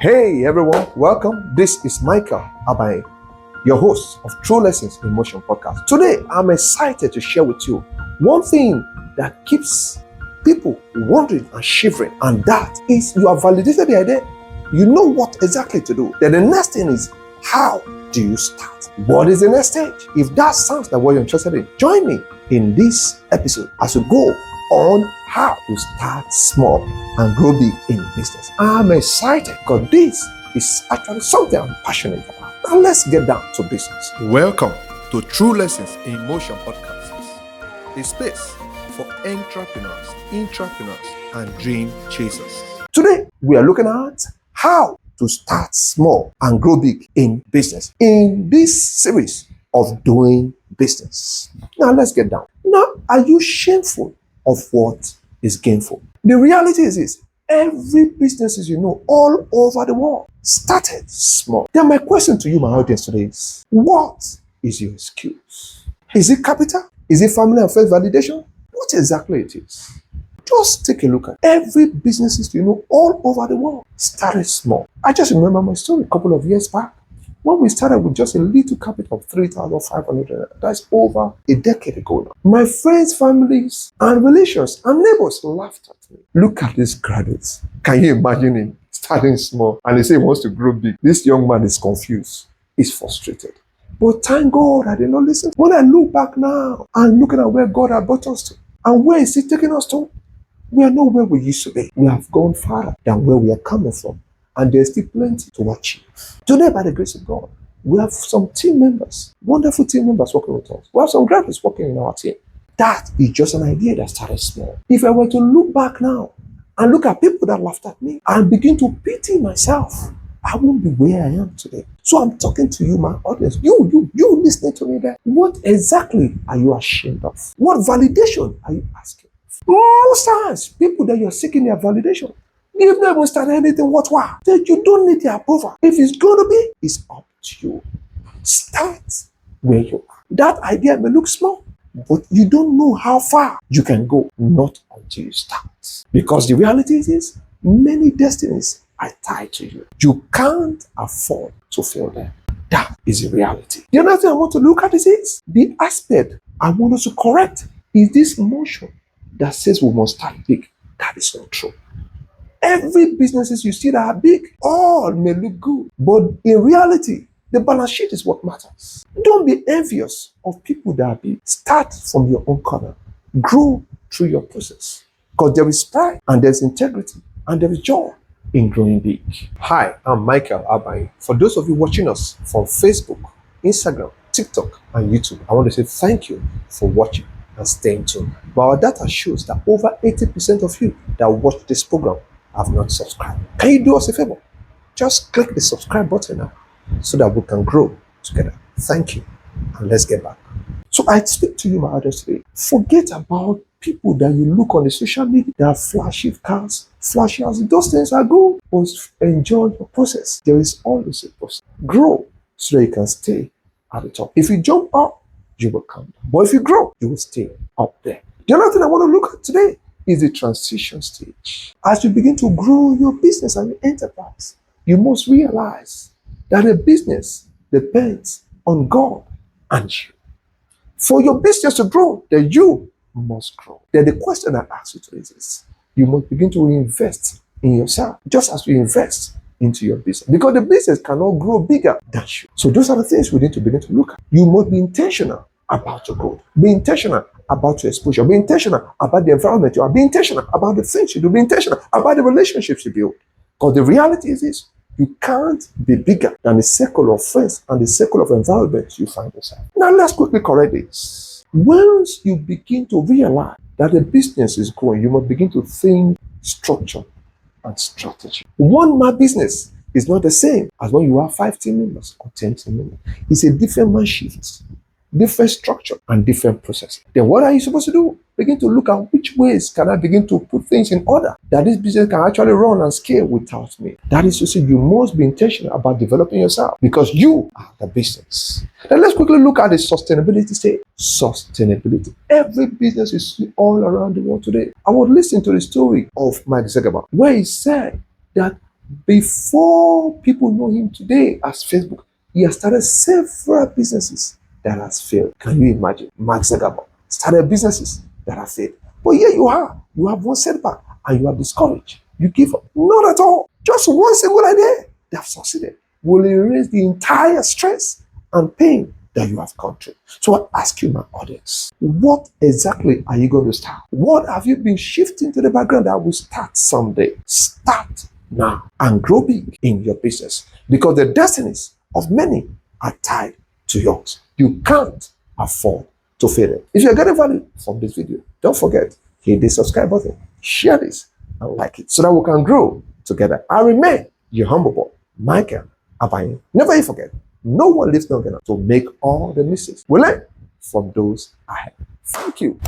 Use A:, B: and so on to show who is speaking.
A: Hey everyone, welcome. This is Michael Abanye, your host of True Lessons in Motion podcast. Today, I'm excited to share with you one thing that keeps people wondering and shivering, and that is you have validated the idea. You know what exactly to do. Then the next thing is, how do you start? What is the next stage? If that sounds like what you're interested in, join me in this episode as we go on how to start small and grow big in business. I'm excited because this is actually something I'm passionate about. Now let's get down to business. Welcome to True Lessons in Motion podcasts, a space for entrepreneurs, and dream chasers. Today we are looking at how to start small and grow big in business in this series of doing business. Now let's get down. Now, are you shameful of what is gainful? The reality is this: every business, as you know, all over the world started small. Then my question to you, my audience today, is what is your excuse? Is it capital? Is it family and friends validation? What exactly it is? Just take a look at every business, you know, all over the world started small. I just remember my story a couple of years back when we started with just a little capital of 3,500. That's over a decade ago now. My friends, families, and relations and neighbors laughed at me. Look at these graduates. Can you imagine him starting small and they say he wants to grow big? This young man is confused. He's frustrated. But thank God I did not listen. When I look back now and looking at where God had brought us to and where is He taking us to, we are not where we used to be. We have gone farther than where we are coming from. And there's still plenty to achieve. Today, by the grace of God, we have some team members, wonderful team members working with us. We have some graduates working in our team. That is just an idea that started small. If I were to look back now and look at people that laughed at me and begin to pity myself, I won't be where I am today. So I'm talking to you, my audience. You listening to me there. What exactly are you ashamed of? What validation are you asking? Most times, people that you're seeking their validation, if they haven't started anything worthwhile, then you don't need their approval. If it's going to be, it's up to you. Start where you are. That idea may look small, but you don't know how far you can go, not until you start. Because the reality is, many destinies are tied to you. You can't afford to fail them. That is the reality. The other thing I want to look at is the aspect I want us to correct is this motion that says we must start big. That is not true. Every businesses you see that are big, all may look good, but in reality, the balance sheet is what matters. Don't be envious of people that are big. Start from your own corner. Grow through your process. Because there is pride and there's integrity and there is joy in growing big. Hi, I'm Michael Abanye. For those of you watching us from Facebook, Instagram, TikTok, and YouTube, I want to say thank you for watching and staying tuned. But our data shows that over 80% of you that watch this program have not subscribed. Can you do us a favor? Just click the subscribe button now so that we can grow together. Thank you. And let's get back. So I speak to you, my audience today. Forget about people that you look on the social media that have flashy cars, flashy houses. Those things are good. But enjoy your process. There is always a process. Grow so that you can stay at the top. If you jump up, you will come down. But if you grow, you will stay up there. The other thing I want to look at today is the transition stage. As you begin to grow your business and your enterprise, you must realize that a business depends on God and you. For your business to grow, then you must grow. Then the question I ask you today is this: you must begin to invest in yourself, just as you invest into your business. Because the business cannot grow bigger than you. So those are the things we need to begin to look at. You must be intentional about your growth. Be intentional about your exposure. Be intentional about the environment you are. Be intentional about the things you do. Be intentional about the relationships you build. Because the reality is this: you can't be bigger than the circle of friends and the circle of environment you find yourself. Now let's quickly correct this. Once you begin to realize that the business is growing, you must begin to think structure and strategy. One man business is not the same as when you have 5 team members or 10 team members. It's a different man shift, different structure, and different process. Then what are you supposed to do? Begin to look at which ways can I begin to put things in order that this business can actually run and scale without me. That is to say, you must be intentional about developing yourself because you are the business. Now let's quickly look at the sustainability stage. Sustainability. Every business you see all around the world today. I was listening to the story of Mike Zuckerberg where he said that Before people know him today as Facebook, he has started several businesses that has failed. Can you imagine? Mark Zuckerberg started businesses that have failed. But here you are. You have one setback and you are discouraged. You give up. Not at all. Just one single idea that have succeeded will erase the entire stress and pain that you have gone through. So I ask you, my audience, what exactly are you going to start? What have you been shifting to the background that will start someday? Start now and grow big in your business, because the destinies of many are tied to yours. You can't afford to fail it. If you're getting value from this video, don't forget, hit the subscribe button, share this, and like it so that we can grow together. I remain your humble boy, Michael Abanye. Never forget, no one lives long enough to make all the mistakes. We learn from those ahead. Thank you.